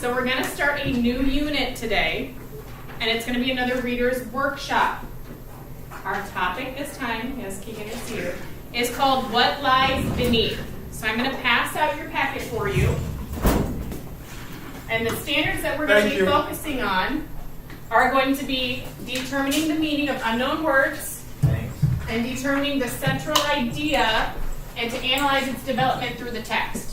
So we're going to start a new unit today, and it's going to be another reader's workshop. Our topic this time, yes, Keegan is here, is called What Lies Beneath. So I'm going to pass out your packet for you. And the standards that we're going to be focusing on are going to be determining the meaning of unknown words and determining the central idea and to analyze its development through the text.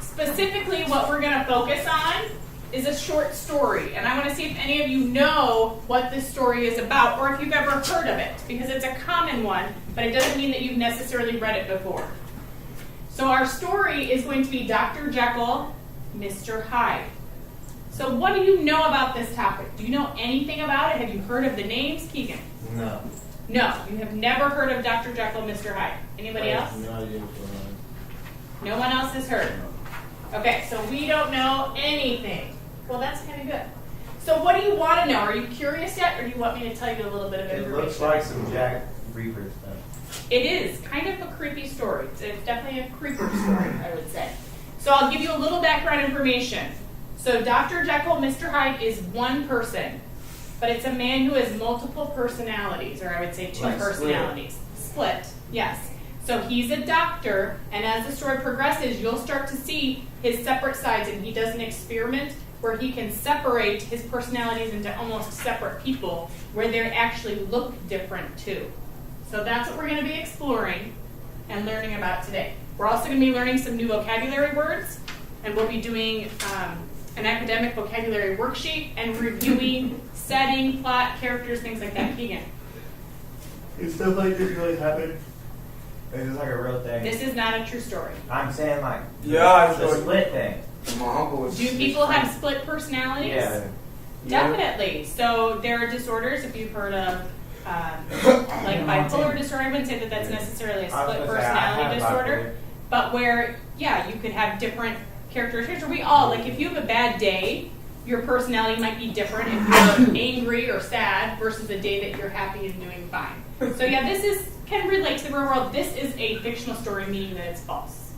Specifically, what we're going to focus on is a short story. And I want to see if any of you know what this story is about or if you've ever heard of it, because it's a common one, but it doesn't mean that you've necessarily read it before. So our story is going to be Dr. Jekyll, Mr. Hyde. So what do you know about this topic? Do you know anything about it? Have you heard of the names, Keegan? No. No, you have never heard of Dr. Jekyll, Mr. Hyde. Anybody else? No one else has heard. Okay, so we don't know anything. Well, that's kind of good. So what do you want to know? Are you curious yet, or do you want me to tell you a little bit of information? It looks like some Jack Reaper stuff. It is kind of a creepy story. It's definitely a creeper story, I would say. So I'll give you a little background information. So Dr. Jekyll, Mr. Hyde is one person, but it's a man who has multiple personalities, or I would say two personalities. Split, yes. So he's a doctor, and as the story progresses, you'll start to see his separate sides, and he does an experiment where he can separate his personalities into almost separate people, where they actually look different too. So that's what we're going to be exploring and learning about today. We're also going to be learning some new vocabulary words, and we'll be doing an academic vocabulary worksheet and reviewing setting, plot, characters, things like that. Keegan. Is stuff like this really happen? Is this like a real thing? This is not a true story. I'm saying like the split thing. My uncle was. Do people have split personalities? Yeah. Definitely. So there are disorders, if you've heard of like bipolar disorder, I wouldn't say that that's necessarily a split personality disorder, but where, yeah, you could have different characteristics. Or we all, like if you have a bad day, your personality might be different if you're angry or sad versus a day that you're happy and doing fine. So yeah, this can relate to the real world. This is a fictional story, meaning that it's false.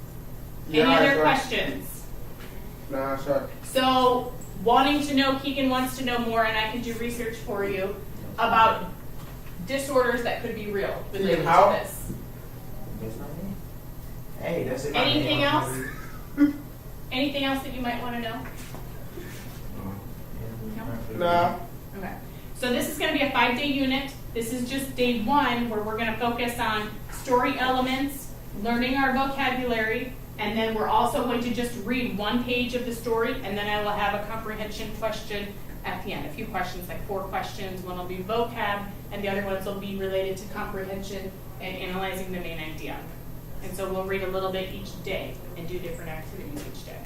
Any other questions? Nah, sure. So, wanting to know, Keegan wants to know more, and I can do research for you about disorders that could be real related to this. Hey, that's it. Anything else? Anything else that you might want to know? No? Nah. Okay. So this is going to be a 5-day unit. This is just day 1 where we're going to focus on story elements, learning our vocabulary, and then we're also going to just read 1 page of the story, and then I will have a comprehension question at the end. A few questions, like 4 questions. One will be vocab, and the other ones will be related to comprehension and analyzing the main idea. And so we'll read a little bit each day and do different activities each day.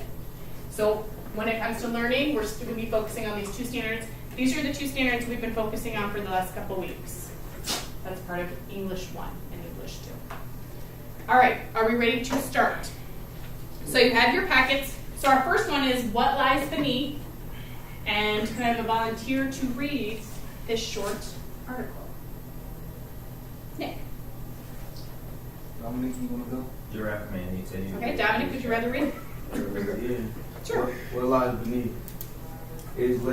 So when it comes to learning, we're going to be focusing on these 2 standards. These are the 2 standards we've been focusing on for the last couple weeks. That's part of English 1 and English 2. All right, are we ready to start? So you have your packets. So our first one is What Lies Beneath? And can I have a volunteer to read this short article? Nick. Dominic, you want to go? Giraffe man, he said. Okay, Dominic, would you rather read? Yeah. Sure. What lies beneath? It is the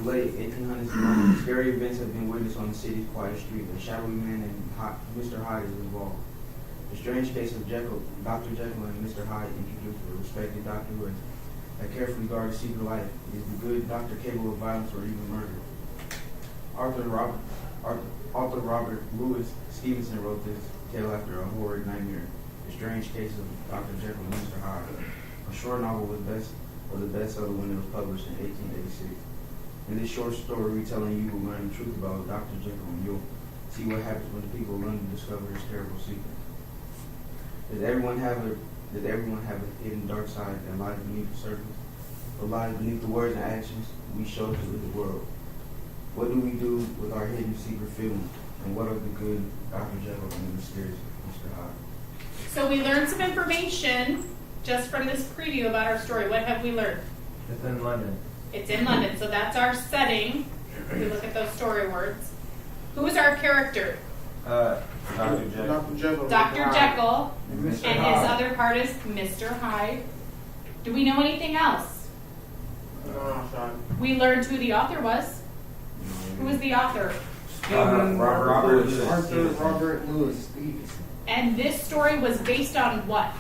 late 1800s. Scary events have been witnessed on the city's quiet street. A shadowy man named Mr. Hyde is involved. The strange case of Dr. Jekyll and Mr. Hyde introduced a respected doctor who has carefully guarded his secret life. Is the good doctor capable of violence or even murder? Author Robert Louis Stevenson wrote this tale after a horrid nightmare. The strange case of Dr. Jekyll and Mr. Hyde. A short novel was a bestseller when it was published in 1886. In this short story retelling, you will learn the truth about Dr. Jekyll, and you'll see what happens when the people learn to discover his terrible secret. Does everyone have a hidden dark side that lies beneath the surface, or lies beneath the words and actions we show to the world? What do we do with our hidden secret feelings, and what are the good Dr. Jekyll and the mysterious Mr. Hyde? So we learned some information just from this preview about our story. What have we learned? It's in London. It's in London, so that's our setting. We look at those story words. Who is our character? Dr. Jekyll. Dr. Jekyll. Dr. Jekyll, And and his other part is Mr. Hyde. Do we know anything else? No, sorry. We learned who the author was. Who was the author? Robert Louis. Arthur Robert Louis Stevenson. And this story was based on what?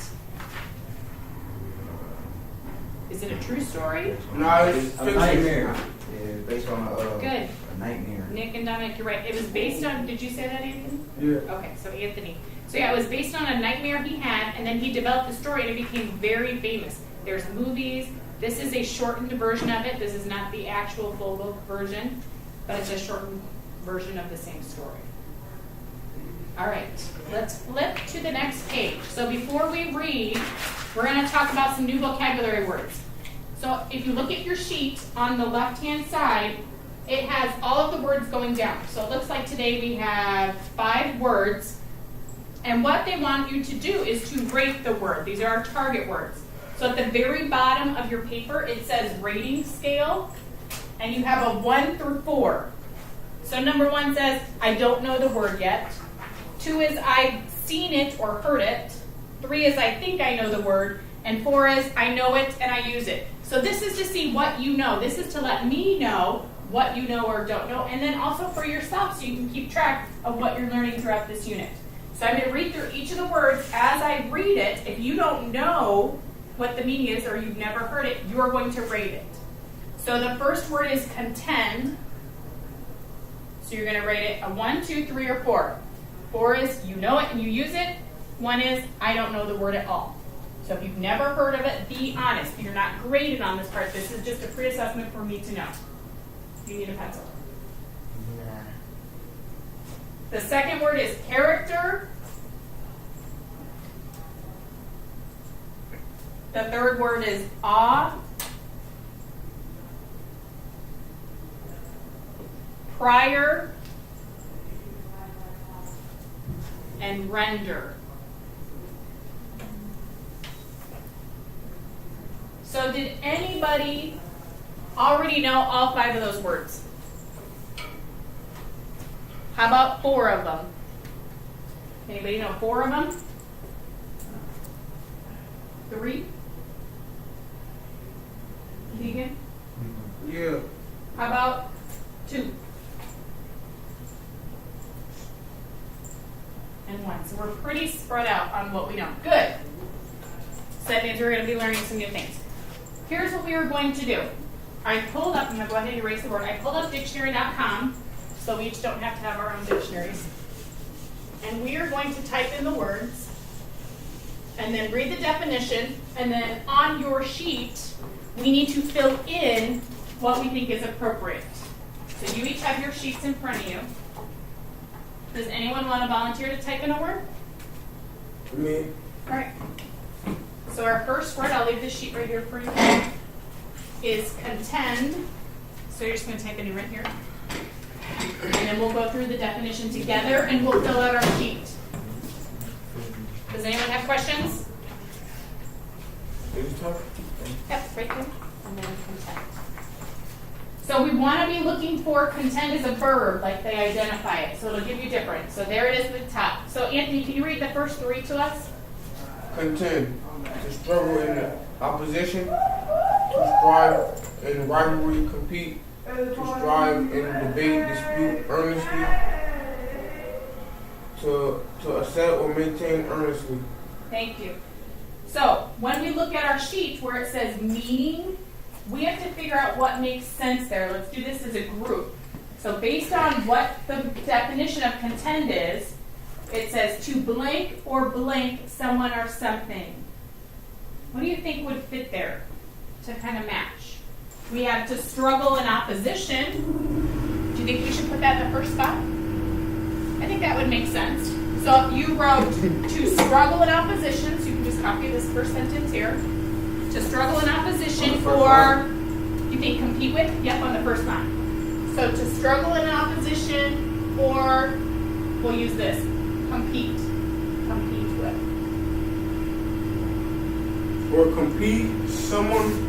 Is it a true story? No, it's A fiction. nightmare. Yeah, based on Good. a nightmare. Nick and Dominic, you're right. It was based on, did you say that, Anthony? Yeah. Okay, so Anthony. So yeah, it was based on a nightmare he had, and then he developed the story, and it became very famous. There's movies. This is a shortened version of it. This is not the actual full book version, but it's a shortened version of the same story. All right, let's flip to the next page. So before we read, we're going to talk about some new vocabulary words. So if you look at your sheet on the left-hand side, it has all of the words going down. So it looks like today we have 5 words. And what they want you to do is to rate the word. These are our target words. So at the very bottom of your paper, it says rating scale, and you have a 1 through 4. So number 1 says, I don't know the word yet. 2 is, I've seen it or heard it. 3 is, I think I know the word. And 4 is, I know it and I use it. So this is to see what you know. This is to let me know what you know or don't know, and then also for yourself so you can keep track of what you're learning throughout this unit. So I'm going to read through each of the words. As I read it, if you don't know what the meaning is or you've never heard it, you're going to rate it. So the first word is contend. So you're going to rate it a 1, 2, 3, or 4. 4 is you know it and you use it. 1 is I don't know the word at all. So if you've never heard of it, be honest. You're not graded on this part. This is just a pre-assessment for me to know. You need a pencil. The second word is character. The third word is awe. Prior. And render. So did anybody already know all 5 of those words? How about 4 of them? Anybody know 4 of them? 3? Keegan? Yeah. How about 2? And 1. So we're pretty spread out on what we know. Good. So that means we're going to be learning some new things. Here's what we are going to do. I pulled up, I'm going to go ahead and erase the word. I pulled up dictionary.com, so we each don't have to have our own dictionaries. And we are going to type in the words, and then read the definition, and then on your sheet, we need to fill in what we think is appropriate. So you each have your sheets in front of you. Does anyone want to volunteer to type in a word? Me. All right. So our first word, I'll leave this sheet right here for you, is contend. So you're just going to type in right here. And then we'll go through the definition together and we'll fill out our sheet. Does anyone have questions? Yep, right there. And then contend. So we want to be looking for contend as a verb, like they identify it. So it'll give you different. So there it is at the top. So Anthony, can you read the first 3 to us? Contend, to struggle in opposition, to strive in rivalry, compete, to strive in debate, dispute earnestly, to accept or maintain earnestly. Thank you. So when we look at our sheet where it says meaning, we have to figure out what makes sense there. Let's do this as a group. So based on what the definition of contend is, it says to blank or blank someone or something. What do you think would fit there to kind of match? We have to struggle in opposition. Do you think we should put that in the first spot? I think that would make sense. So if you wrote to struggle in opposition, so you can just copy this first sentence here. To struggle in opposition for, you think compete with? Yep, on the first line. So to struggle in opposition or, we'll use this, compete. Compete with. Or compete someone.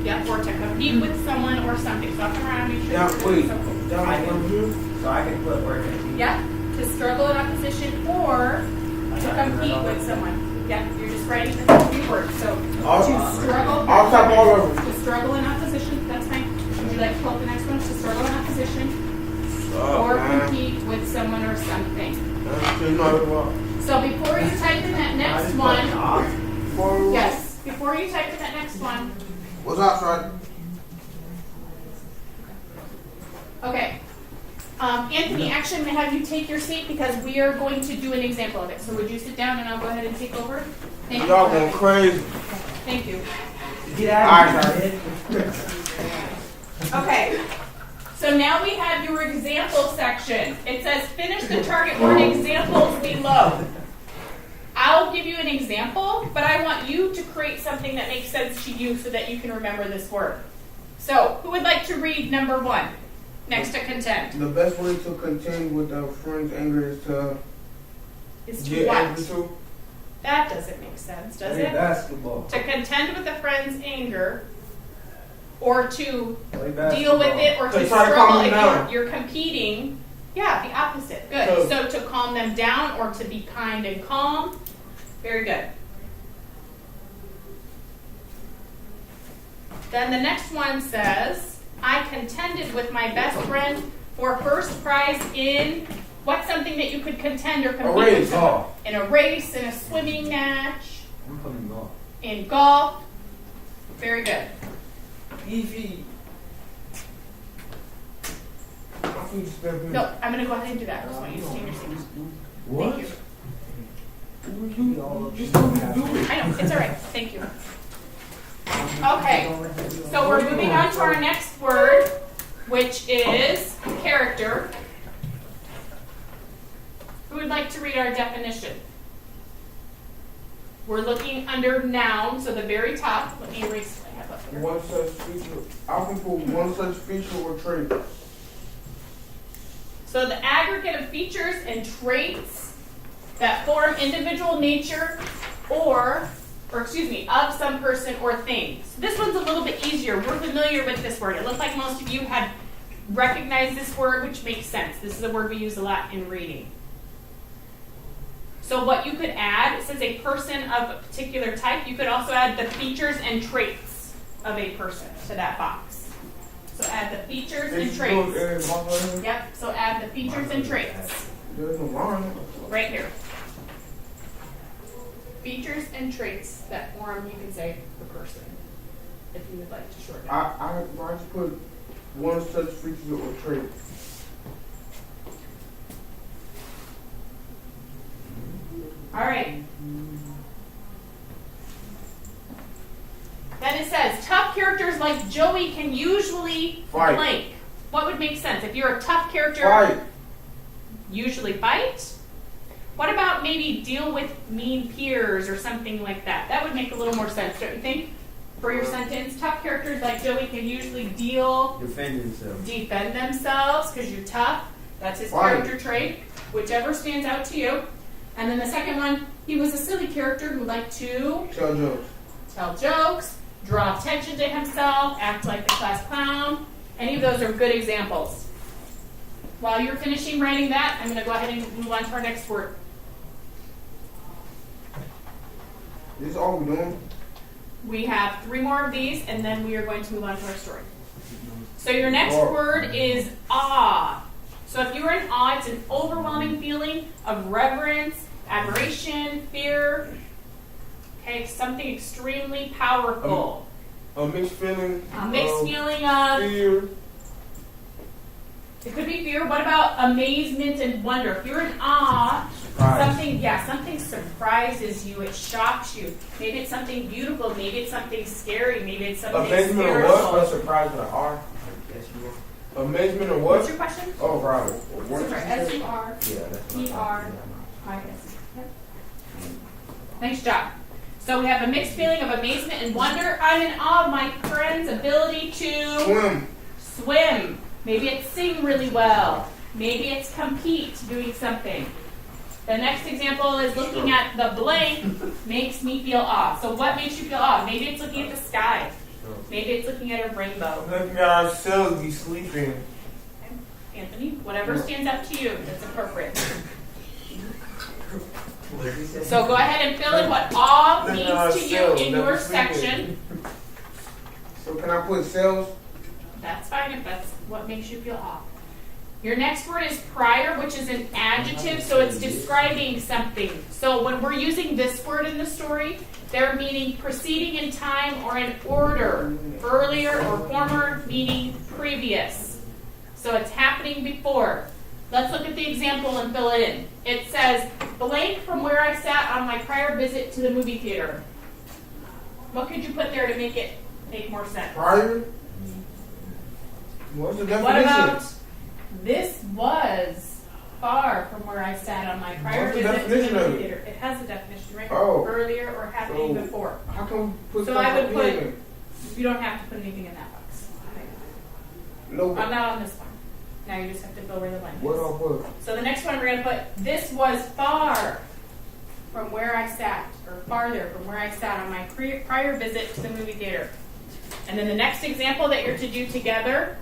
Yep, or to compete with someone or something. So I'll come around and make sure. Now, you're wait. so cool. Down I over here. So I can put word compete. Yep, to struggle in opposition or to compete with someone. Yep, you're just writing the first three words. So I'll to struggle. I'll type all of them. To struggle in opposition, that's fine. Would you like to pull up the next one? To struggle in opposition or compete with someone or something. So before you type in that next one, yes, before you type in that next one, What's outside? okay. Anthony, actually, I'm going to have you take your seat because we are going to do an example of it. So would you sit down and I'll go ahead and take over? Thank Y'all you. going crazy. Thank you. Get out of Alright, here. Okay. So now we have your example section. It says finish the target word examples below. I'll give you an example, but I want you to create something that makes sense to you so that you can remember this word. So, who would like to read number 1 next to contend? The best way to contend with a friend's anger is to Is to get angry what? too. That doesn't make sense, does Play it? basketball. To contend with a friend's anger or to Play basketball. deal with it or to To try to struggle calm if them down. you're competing. Yeah, the opposite. Good. So to calm them down or to be kind and calm. Very good. Then the next one says, I contended with my best friend for first prize in what's something that you could contend or compete race. with someone? In a race, in a swimming match, I'm coming golf. in golf. Very good. Easy. I think it's better. No, I'm going to go ahead and do that. I just want you to stand your seat. What? Thank you. You just told me to do it. I know, it's all right. Thank you. Okay, so we're moving on to our next word, which is character. Who would like to read our definition? We're looking under noun, so the very top. Let me erase what I have up here. One such feature. I can put one such feature or trait. So the aggregate of features and traits that form individual nature of some person or thing. So this one's a little bit easier. We're familiar with this word. It looks like most of you had recognized this word, which makes sense. This is a word we use a lot in reading. So what you could add, it says a person of a particular type. You could also add the features and traits of a person to that box. So add the features and traits. Yep, so add the features and traits. There's no line. Right here. Features and traits that form, you can say, the person, if you would like to shorten it. I just put one such feature or trait. All right. Then it says, tough characters like Joey can usually Fight. blank. What would make sense? If you're a tough character, Fight. usually fight? What about maybe deal with mean peers or something like that? That would make a little more sense, don't you think? For your sentence, tough characters like Joey can usually defend themselves because you're tough. That's his Fight. character trait. Whichever stands out to you. And then the second one, he was a silly character who liked to Tell jokes. tell jokes, draw attention to himself, act like the class clown. Any of those are good examples. While you're finishing writing that, I'm going to go ahead and move on to our next word. This is all we're doing. We have 3 more of these, and then we are going to move on to our story. So your next word is awe. So if you are in awe, it's an overwhelming feeling of reverence, admiration, fear. Okay, something extremely powerful. A mixed feeling. A mixed feeling of, fear. it could be fear. What about amazement and wonder? If you're in awe, something surprises you, it shocks you. Maybe it's something beautiful, maybe it's something scary, maybe it's something Amazement or spiritual. what? surprised with an R. Yes, you will. Amazement or What's what? your question? Oh, right. Super. S-U-R. Yeah, that's E-R-I-S. Yep. Nice job. So we have a mixed feeling of amazement and wonder. I'm in awe of my friend's ability to swim. Maybe it's sing really well. Maybe it's compete doing something. The next example is looking at the blank makes me feel awe. So what makes you feel awe? Maybe it's looking at the sky. Maybe it's looking at a rainbow. Looking at ourselves be sleeping. Anthony, whatever stands out to you that's appropriate. So go ahead and fill in what all That's means not to you cells, in never your seen section. So can I put cells? That's fine if that's what makes you feel off. Your next word is prior, which is an adjective, so it's describing something. So when we're using this word in the story, they're meaning preceding in time or in order. Earlier or former meaning previous. So it's happening before. Let's look at the example and fill it in. It says, blank from where I sat on my prior visit to the movie theater. What could you put there to make it make more sense? Prior? What's the definition? What about this was far from where I sat on my prior What's the visit to definition the of movie it? theater? It has a definition, right? Oh. Earlier or happening So- before. How can we put So stuff I would up put- here? You don't have to put anything in that box. No. I'm not on this one. Now you just have to fill where the blank What do is. I put? So the next one we're going to put, this was far from where I sat, or farther from where I sat on my prior visit to the movie theater. And then the next example that you're to do together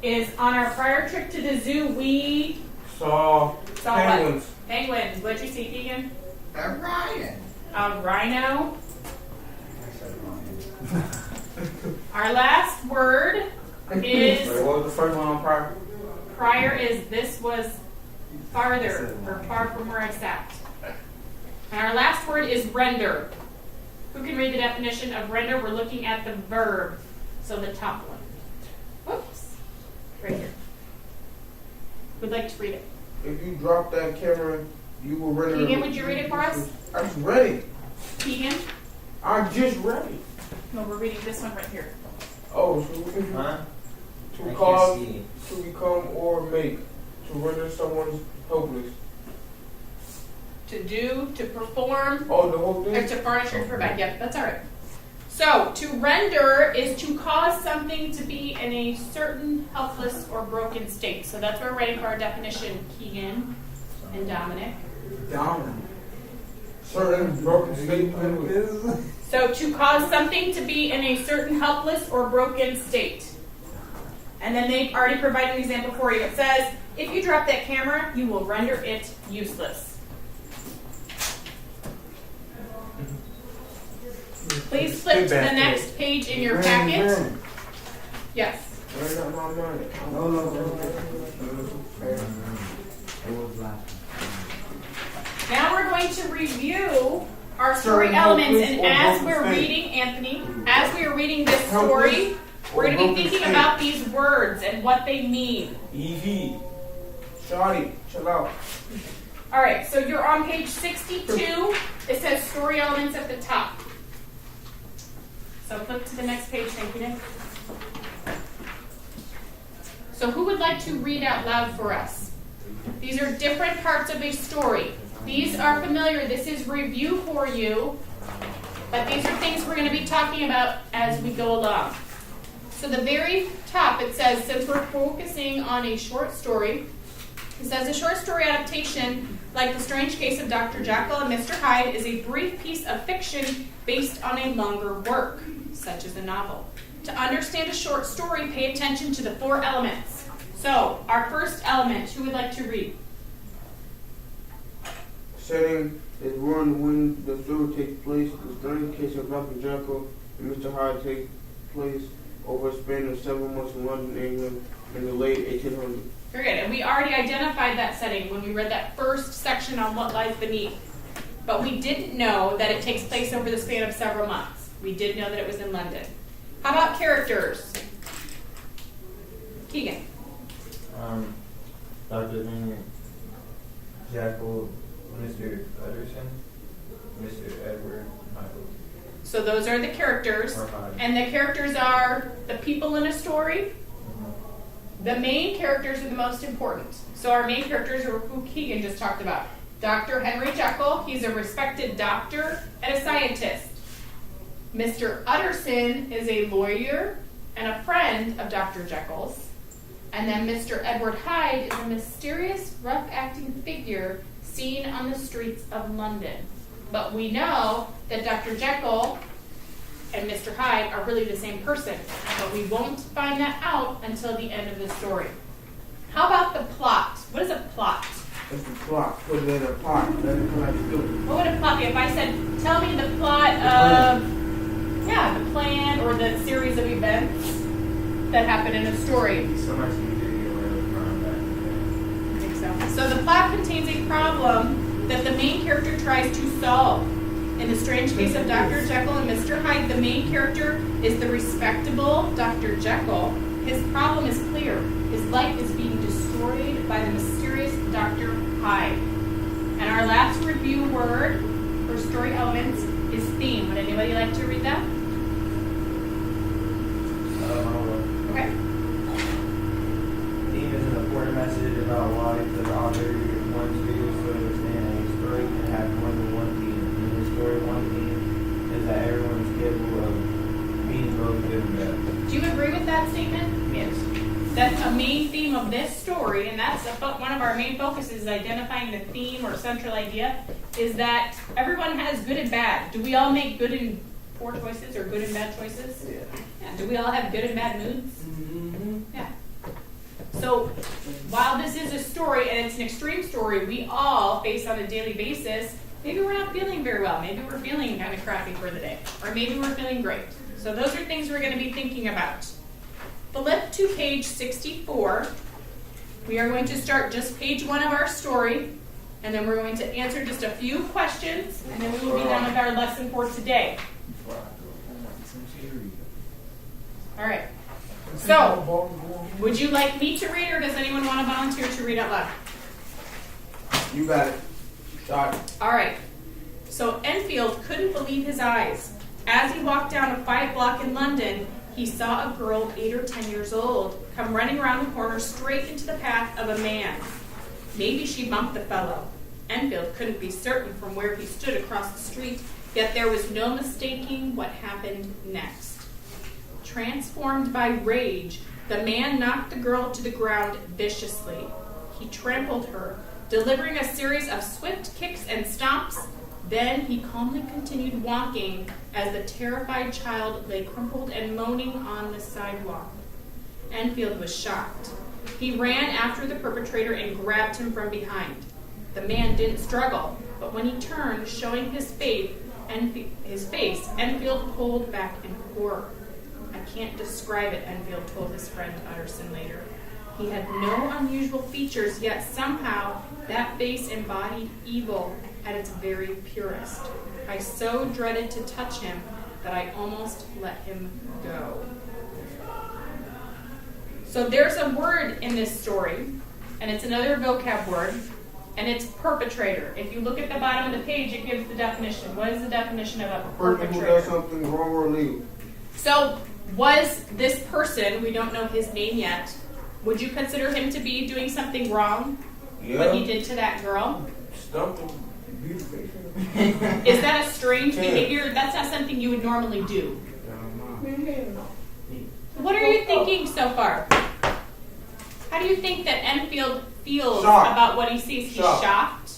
is on our prior trip to the zoo, we Saw saw penguins. what? Penguins. What'd you see, Keegan? A Ryan. A rhino. Our last word is Wait, what was the first one on prior? prior is this was farther or far from where I sat. And our last word is render. Who can read the definition of render? We're looking at the verb. So the top one. Whoops. Right here. Who'd like to read it? If you drop that camera, you will render. Keegan, would you read it for us? I just read it. Keegan? I just read it. No, we're reading this one right here. Oh, so Huh? to I can't cause, see. to become, or make, to render someone helpless. To do, to perform, Oh, the whole or thing. to furnish or to provide. Yep, that's all right. So, to render is to cause something to be in a certain helpless or broken state. So that's where we're writing for our definition, Keegan and Dominic. Dominant. Certain broken state. So, to cause something to be in a certain helpless or broken state. And then they've already provided an example for you. It says, if you drop that camera, you will render it useless. Please flip to the next page in your packet. Yes. Now we're going to review our story elements, and as we're reading, Anthony, as we are reading this story, we're going to be thinking about these words and what they mean. Evie. Shawty, chill out. All right, so you're on page 62. It says story elements at the top. So flip to the next page, thank you, Nick. So who would like to read out loud for us? These are different parts of a story. These are familiar. This is review for you. But these are things we're going to be talking about as we go along. So the very top, it says, since we're focusing on a short story, it says a short story adaptation, like The Strange Case of Dr. Jekyll and Mr. Hyde, is a brief piece of fiction based on a longer work, such as a novel. To understand a short story, pay attention to the 4 elements. So, our first element, who would like to read? Setting is one when the story takes place. The Strange Case of Dr. Jekyll and Mr. Hyde takes place over a span of several months in London, England, in the late 1800s. Very good. And we already identified that setting when we read that first section on what lies beneath. But we didn't know that it takes place over the span of several months. We did know that it was in London. How about characters? Keegan. Dr. Henry Jekyll, Mr. Utterson, Mr. Edward Michael. So those are the characters. Or Hyde. And the characters are the people in a story. The main characters are the most important. So our main characters are who Keegan just talked about. Dr. Henry Jekyll, he's a respected doctor and a scientist. Mr. Utterson is a lawyer and a friend of Dr. Jekyll's. And then Mr. Edward Hyde is a mysterious, rough-acting figure seen on the streets of London. But we know that Dr. Jekyll and Mr. Hyde are really the same person, but we won't find that out until the end of the story. How about the plot? What is a plot? It's the plot. Put it in a plot. That's what I do. What would a plot be? If I said, tell me the plot of, yeah, the plan or the series of events that happen in a story. So much easier to get rid of crime back in I think so. So the plot contains a problem that the main character tries to solve. In the strange case of Dr. Jekyll and Mr. Hyde, the main character is the respectable Dr. Jekyll. His problem is clear. His life is being destroyed by the mysterious Dr. Hyde. And our last review word for story elements is theme. Would anybody like to read that? Okay. Theme is an important message about why the author wants readers to understand a story can have more than one theme. In his story, one theme is that everyone is capable of being both good and bad. Do you agree with that statement? Yes. That's a main theme of this story, and that's one of our main focuses is identifying the theme or central idea, is that everyone has good and bad. Do we all make good and poor choices or good and bad choices? Yeah. Do we all have good and bad moods? Mm-hmm. Yeah. So while this is a story, and it's an extreme story, we all face on a daily basis, maybe we're not feeling very well. Maybe we're feeling kind of crappy for the day. Or maybe we're feeling great. So those are things we're going to be thinking about. Flip to page 64. We are going to start just page 1 of our story, and then we're going to answer just a few questions, and then we will be done with our lesson for today. All right. So, would you like me to read, or does anyone want to volunteer to read out loud? You got it. Start. All right. So Enfield couldn't believe his eyes. As he walked down a quiet block in London, he saw a girl 8 or 10 years old come running around the corner straight into the path of a man. Maybe she bumped the fellow. Enfield couldn't be certain from where he stood across the street, yet there was no mistaking what happened next. Transformed by rage, the man knocked the girl to the ground viciously. He trampled her, delivering a series of swift kicks and stomps. Then he calmly continued walking as the terrified child lay crumpled and moaning on the sidewalk. Enfield was shocked. He ran after the perpetrator and grabbed him from behind. The man didn't struggle, but when he turned, showing his face, Enfield pulled back in horror. I can't describe it, Enfield told his friend Utterson later. He had no unusual features, yet somehow that face embodied evil at its very purest. I so dreaded to touch him that I almost let him go. So there's a word in this story, and it's another vocab word, and it's perpetrator. If you look at the bottom of the page, it gives the definition. What is the definition of a Person who does perpetrator? something wrong or illegal. So was this person, we don't know his name yet, would you consider him to be doing something wrong? What he did to that girl? Stumped him. Beautiful. Is that a strange behavior? That's not something you would normally do. What are you thinking so far? How do you think that Enfield feels Shocked. about what he sees? He's Shocked. shocked?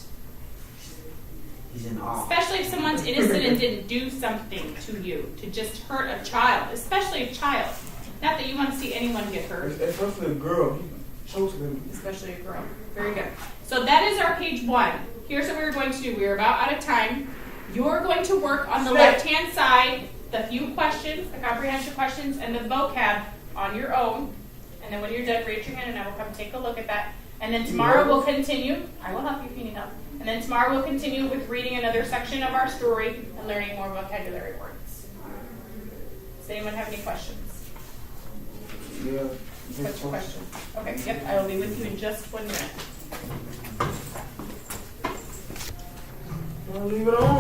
He's in awe. Especially if someone's innocent and didn't do something to you, to just hurt a child, especially a child. Not that you want to see anyone get hurt. Especially a girl. He chose him. Especially a girl. Very good. So that is our page 1. Here's what we're going to do. We're about out of time. You're going to work on the left-hand side, the few questions, the comprehension questions, and the vocab on your own. And then when you're done, raise your hand and I will come take a look at that. And then tomorrow we'll continue. I will help you if you need help. And then tomorrow we'll continue with reading another section of our story and learning more vocabulary words. Does anyone have any questions? Yeah. What's your question? Okay, yep, I will be with you in just 1 minute. Leave it on.